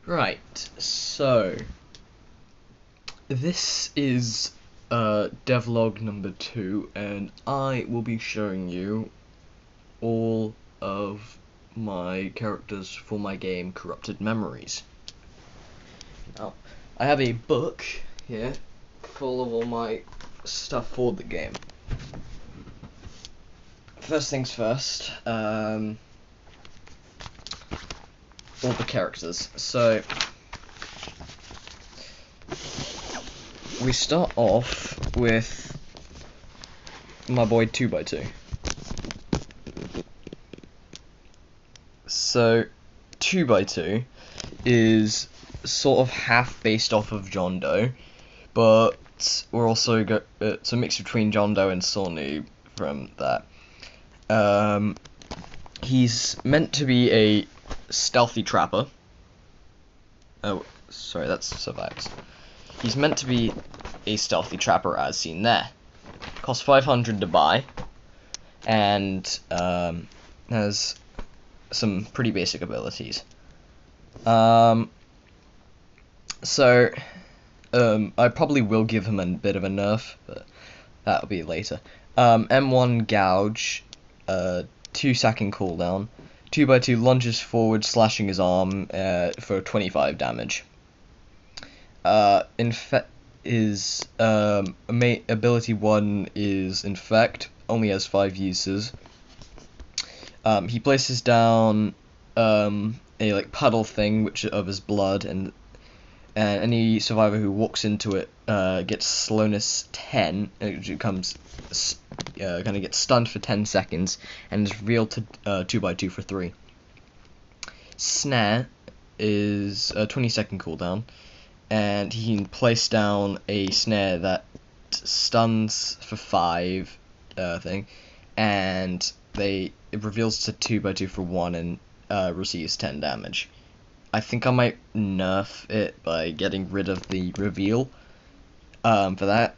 Right, so this is devlog number 2, and I will be showing you all of my characters for my game Corrupted Memories. Now, I have a book here full of all my stuff for the game. First things first, all the characters. So we start off with my boy 2x2. So 2x2 is sort of half based off of John Doe, but we're also it's a mix between John Doe and Sawnoob from that. He's meant to be a stealthy trapper. Oh, sorry, that's survives. He's meant to be a stealthy trapper, as seen there. Costs 500 to buy, and has some pretty basic abilities. I probably will give him a bit of a nerf, but that'll be later. M1 Gouge, 2-second cooldown. 2x2 lunges forward, slashing his arm for 25 damage. His ability 1 is Infect, only has 5 uses. He places down a puddle thing which of his blood, and any survivor who walks into it gets slowness 10. It becomes kind of gets stunned for 10 seconds and is reeled to 2x2 for 3. Snare is a 20-second cooldown, and he can place down a snare that stuns for 5 thing, and it reveals to 2x2 for 1 and receives 10 damage. I think I might nerf it by getting rid of the reveal for that,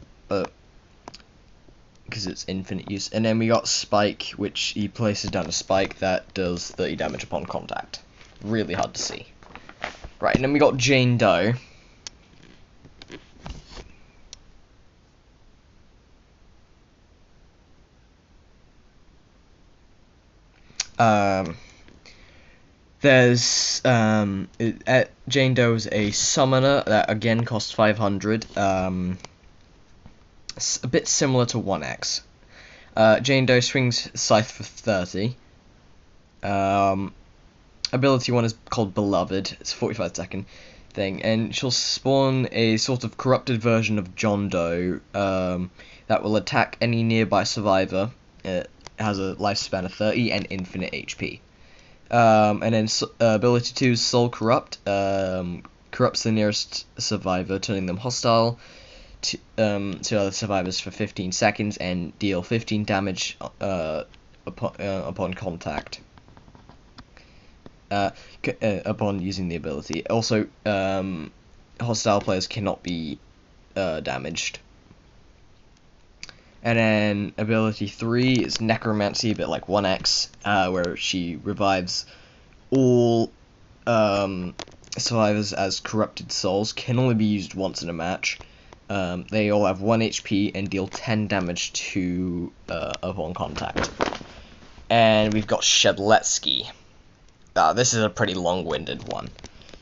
because it's infinite use. And then we got Spike, which he places down a spike that does 30 damage upon contact. Really hard to see. Right, and then we got Jane Doe. Jane Doe is a summoner that again costs 500. A bit similar to 1x. Jane Doe swings Scythe for 30. Ability 1 is called Beloved. It's a 45-second thing, and she'll spawn a sort of corrupted version of John Doe that will attack any nearby survivor. It has a lifespan of 30 and infinite HP. And then ability 2 is Soul Corrupt. Corrupts the nearest survivor, turning them hostile to other survivors for 15 seconds and deal 15 damage upon contact. Upon using the ability. Also, hostile players cannot be damaged. And then ability 3 is Necromancy, a bit like 1x, where she revives all survivors as corrupted souls. Can only be used once in a match. They all have 1 HP and deal 10 damage to upon contact. And we've got Shedletsky. This is a pretty long-winded one.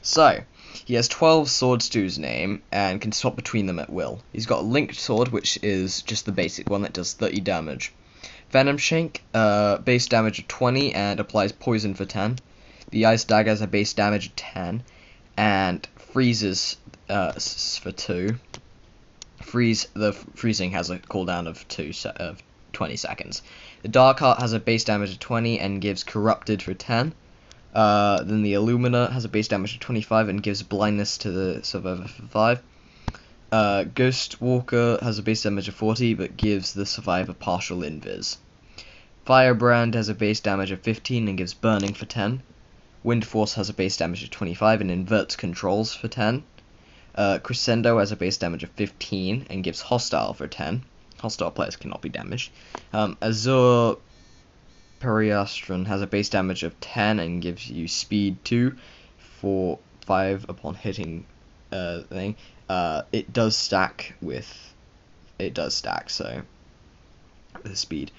So, he has 12 swords to his name, and can swap between them at will. He's got a linked sword, which is just the basic one that does 30 damage. Venom Shank, base damage of 20, and applies poison for 10. The Ice Dagger has a base damage of 10, and freezes for 2. Freezing has a cooldown of 20 seconds. The Dark Heart has a base damage of 20, and gives Corrupted for 10. Then the Illumina has a base damage of 25 and gives blindness to the survivor for 5. Ghost Walker has a base damage of 40 but gives the survivor partial invis. Firebrand has a base damage of 15 and gives burning for 10. Wind Force has a base damage of 25 and inverts controls for 10. Crescendo has a base damage of 15 and gives hostile for 10. Hostile players cannot be damaged. Azure Periastron has a base damage of 10 and gives you speed 2 for 5 upon hitting thing. It does stack, so the speed.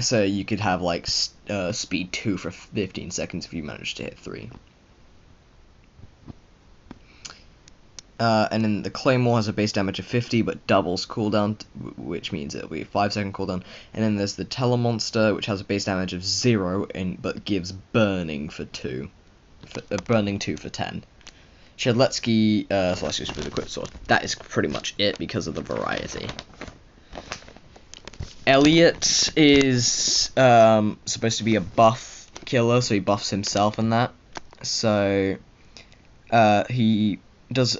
So you could have like speed 2 for 15 seconds if you manage to hit 3. And then the Claymore has a base damage of 50, but doubles cooldown, which means it'll be a 5-second cooldown. And then there's the Telemonster, which has a base damage of 0, but gives burning for 2, burning 2 for 10. Shedletsky, Celestius with a Quick Sword. That is pretty much it because of the variety. Elliot is supposed to be a buff killer, so he buffs himself and that. So he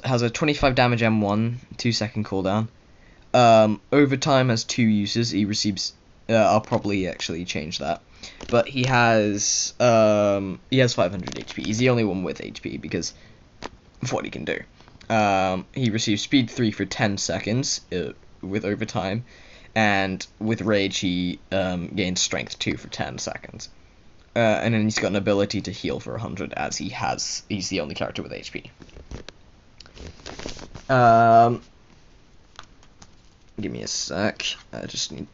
has a 25 damage M1, 2-second cooldown. Overtime has 2 uses. He receives. I'll probably actually change that. But he has 500 HP. He's the only one with HP because of what he can do. He receives speed 3 for 10 seconds with overtime. And with Rage, he gains Strength 2 for 10 seconds. And then he's got an ability to heal for 100, as he's the only character with HP. Give me a sec. I just need...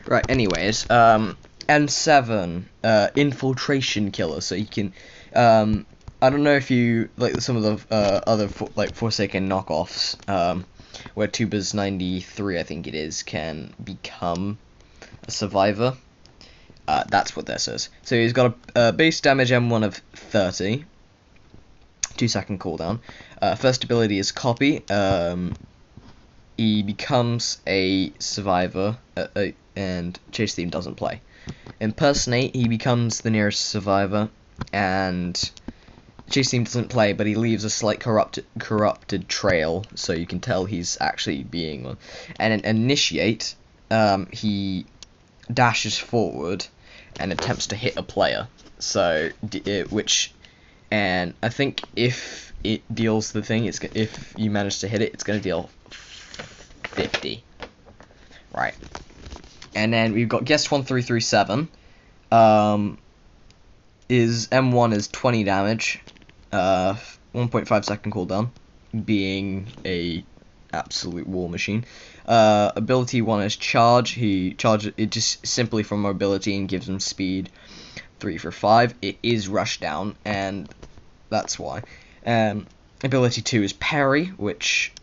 Right, anyways, N7, Infiltration Killer, so you can... I don't know if you like some of the other Forsaken knockoffs, where Tubers 93, I think it is, can become a survivor. That's what this is. So he's got a base damage M1 of 30, 2-second cooldown. First ability is Copy. He becomes a survivor, and Chase Theme doesn't play. Impersonate, he becomes the nearest survivor, and Chase Theme doesn't play, but he leaves a slight corrupted trail, so you can tell he's actually being one. And in Initiate, he dashes forward and attempts to hit a player. So, and I think if it deals the thing, if you manage to hit it, it's going to deal 50. Right. And then we've got Guest 1337. His M1 is 20 damage, 1.5 second cooldown, being a absolute war machine. Ability 1 is Charge. He charges it just simply from mobility and gives him speed 3 for 5. It is Rushdown, and that's why. Ability 2 is Parry, which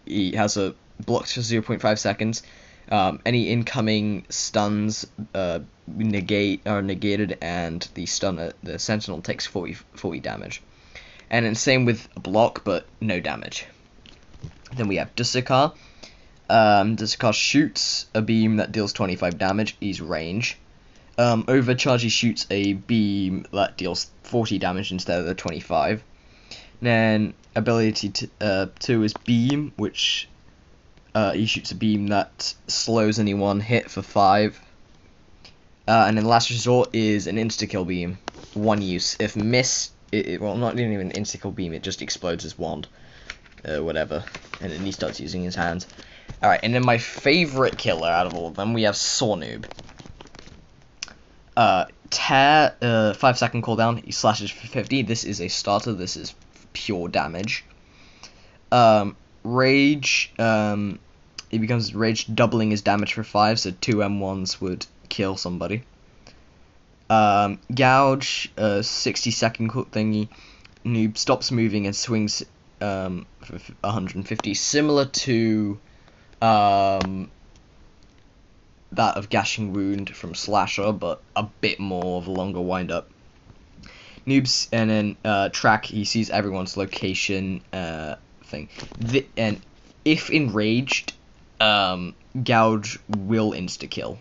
he has a blocks for 0.5 seconds. Any incoming stuns are negated, and the sentinel takes 40 damage. And then same with block, but no damage. Then we have Dusukar. Dusukar shoots a beam that deals 25 damage. He's range. Overcharge, he shoots a beam that deals 40 damage instead of the 25. Then ability 2 is Beam, which he shoots a beam that slows anyone hit for 5. And then Last Resort is an insta-kill beam. 1 use. If missed, well, not even an insta-kill beam, it just explodes his wand. Whatever. And then he starts using his hands. Alright, and then my favorite killer out of all of them, we have Sornoob. Tear, 5-second cooldown, he slashes for 50. This is a starter, this is pure damage. Rage, he becomes Rage, doubling his damage for 5, so 2 M1s would kill somebody. Gouge, 60-second thingy. Noob stops moving and swings for 150, similar to that of Gashing Wound from Slasher, but a bit more of a longer wind-up. Noobs, and then Track, he sees everyone's location thing. And if enraged, Gouge will insta-kill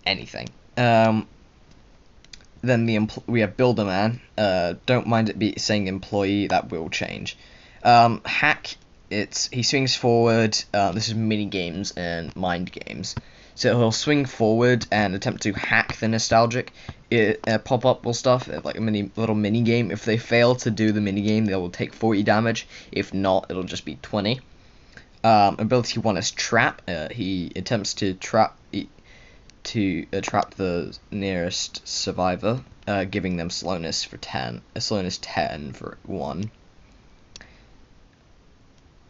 anything. Then we have Builderman. Don't mind it saying employee, that will change. Hack, he swings forward. This is mini games and mind games. So he'll swing forward and attempt to hack the Nostalgic. Pop-up will stuff, like a little mini game. If they fail to do the mini game, they will take 40 damage. If not, it'll just be 20. Ability 1 is Trap. He attempts to trap the nearest survivor, giving them slowness for 10. Slowness 10 for 1.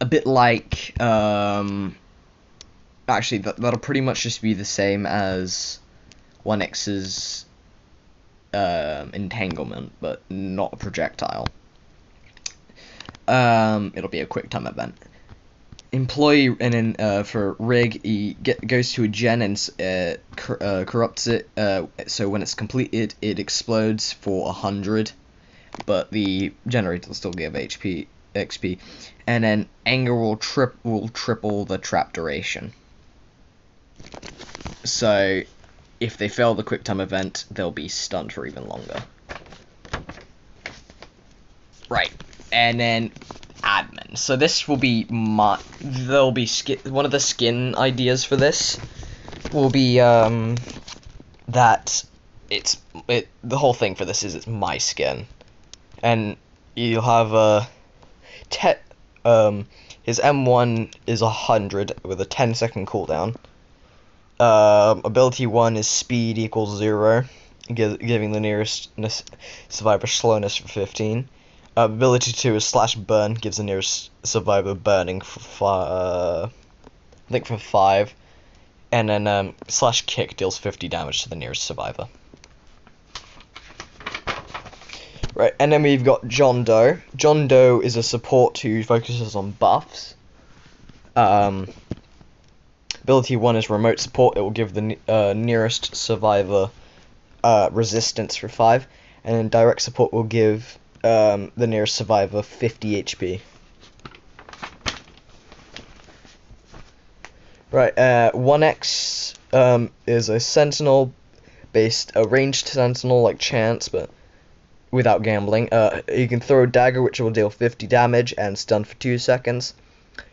A bit like, actually, that'll pretty much just be the same as 1x's Entanglement, but not a projectile. It'll be a quick time event. Employee, and then for Rig, he goes to a gen and corrupts it, so when it's completed, it explodes for 100, but the generator will still give XP, and then Anger will triple the trap duration. So if they fail the quick time event, they'll be stunned for even longer. Right, and then Admin. So this will be one of the skin ideas for this will be that the whole thing for this is it's my skin, and you'll have his M1 is 100 with a 10-second cooldown. Ability 1 is speed equals 0, giving the nearest survivor slowness for 15. Ability 2 is slash burn, gives the nearest survivor burning for I think for 5, and then slash kick deals 50 damage to the nearest survivor. Right, and then we've got John Doe. John Doe is a support who focuses on buffs. Ability 1 is remote support. It will give the nearest survivor resistance for 5, and then direct support will give the nearest survivor 50 HP. Right, 1x is a sentinel a ranged sentinel like Chance, but without gambling. You can throw a dagger, which will deal 50 damage and stun for 2 seconds,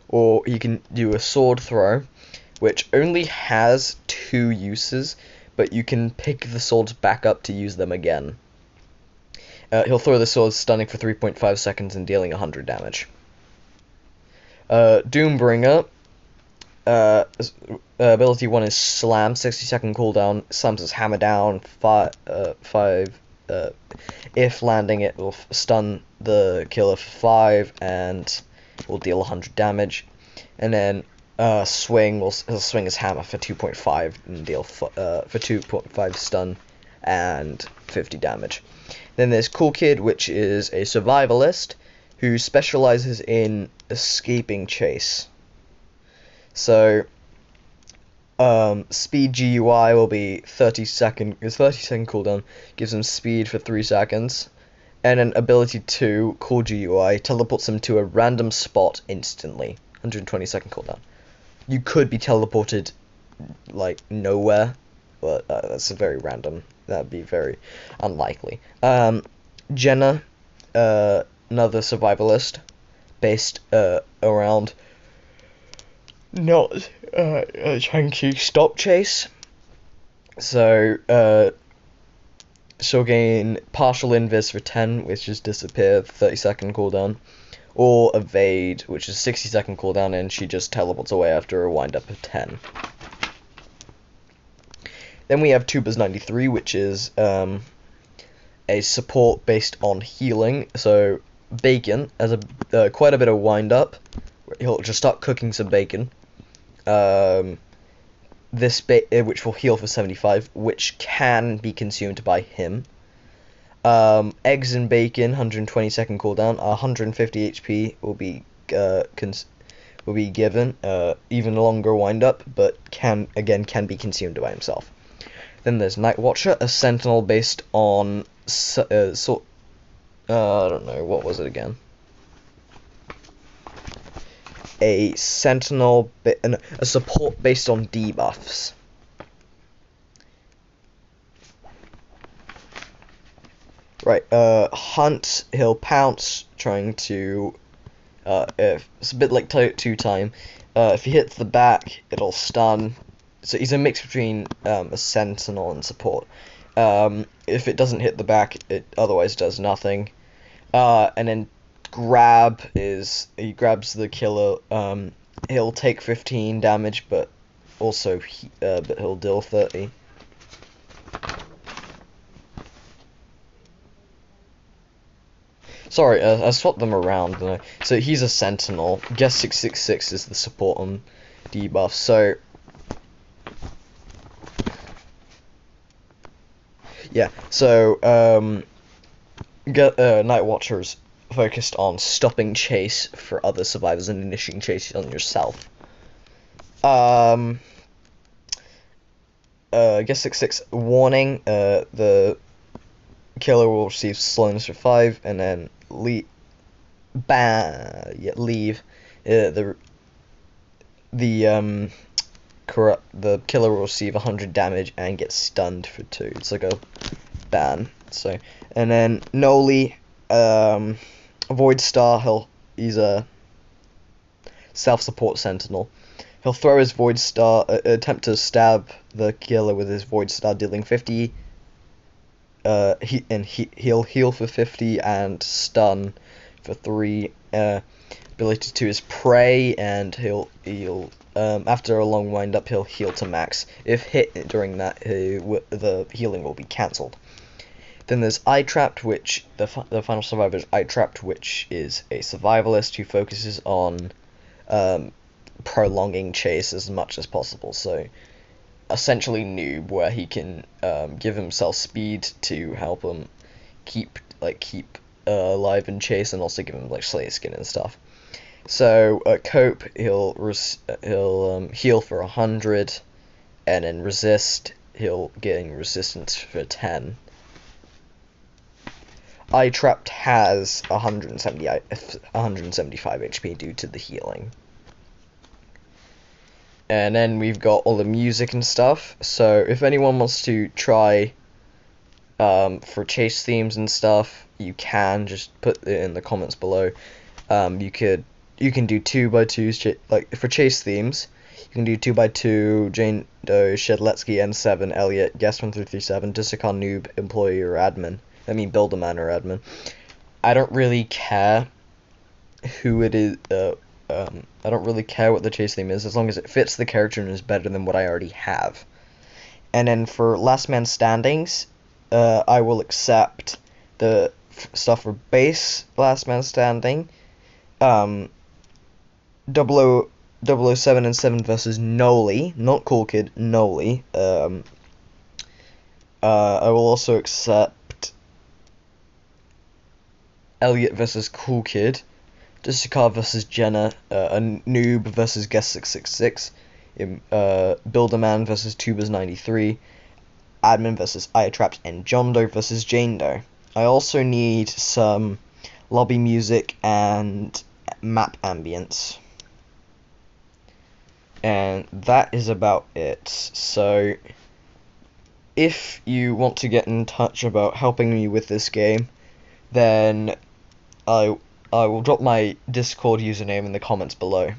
or you can do a sword throw, which only has 2 uses, but you can pick the swords back up to use them again. He'll throw the sword, stunning for 3.5 seconds and dealing 100 damage. Doombringer, ability 1 is Slam, 60-second cooldown, slams his hammer down, 5, if landing it will stun the killer for 5 and will deal 100 damage. And then he'll swing his hammer for 2.5 and deal for 2.5 stun and 50 damage. Then there's Cool Kid, which is a survivalist who specializes in escaping chase. So speed GUI will be 30-second cooldown, gives him speed for 3 seconds, and then ability 2, Cool GUI, teleports him to a random spot instantly, 120-second cooldown. You could be teleported like nowhere, but that's a very random. That'd be very unlikely. Jenna, another survivalist, based around not trying to stop chase. So she'll gain partial invis for 10, which is disappear, 30-second cooldown, or evade, which is 60-second cooldown, and she just teleports away after a wind up of 10. Then we have Tubers 93, which is a support based on healing. So Bacon has quite a bit of wind up. He'll just start cooking some bacon. Which will heal for 75, which can be consumed by him. Eggs and bacon, 120-second cooldown, 150 HP will be given. Even longer wind up, but can be consumed by himself. Then there's Night Watcher, a sentinel based on I don't know, what was it again? A sentinel, a support based on debuffs. Right, Hunt, he'll pounce, trying to, it's a bit like 2 time. If he hits the back, it'll stun. So he's a mix between a sentinel and support. If it doesn't hit the back, it otherwise does nothing. And then Grab he grabs the killer he'll take 15 damage, but also but he'll deal 30. Sorry, I swapped them around. So he's a Sentinel. Guess 666 is the support on debuff. So yeah, so Night Watcher's focused on stopping chase for other survivors and initiating chase on yourself. Guess 666 warning. The killer will receive slowness for 5, and then leave. The killer will receive 100 damage and get stunned for 2. It's like a ban. So, and then Noli, Void Star. He's a self-support Sentinel. He'll throw his Void Star, attempt to stab the killer with his Void Star, dealing 50. He'll heal for 50 and stun for 3. Ability 2 is Prey, and he'll after a long wind up, he'll heal to max. If hit during that, the healing will be cancelled. Then there's Eye Trapped, which the final survivor is Eye Trapped, which is a survivalist who focuses on prolonging chase as much as possible. So essentially noob, where he can give himself speed to help him keep alive in chase, and also give him like Slayer skin and stuff. So Cope, he'll heal for 100, and then resist, he'll gain resistance for 10. Eye Trapped has 175 HP due to the healing. And then we've got all the music and stuff. So if anyone wants to try for chase themes and stuff, you can just put it in the comments below. You can do 2x2s, like for chase themes. You can do 2x2, Jane Doe, Shedletsky, N7, Elliot, Guest 1337, Disicon, Noob, Employee, or Admin. I mean Builderman or Admin. I don't really care who it is. I don't really care what the chase theme is, as long as it fits the character and is better than what I already have. And then for Last Man Standings, I will accept the stuff for base Last Man Standing. 007 and 7 versus Noli, not Cool Kid, Noli. I will also accept Elliot versus Cool Kid, Jessica versus Jenna, a Noob versus Guest 666, Builderman versus Tubers93, Admin versus Eye Trapped, and John Doe versus Jane Doe. I also need some lobby music and map ambience. And that is about it. So if you want to get in touch about helping me with this game, then I will drop my Discord username in the comments below.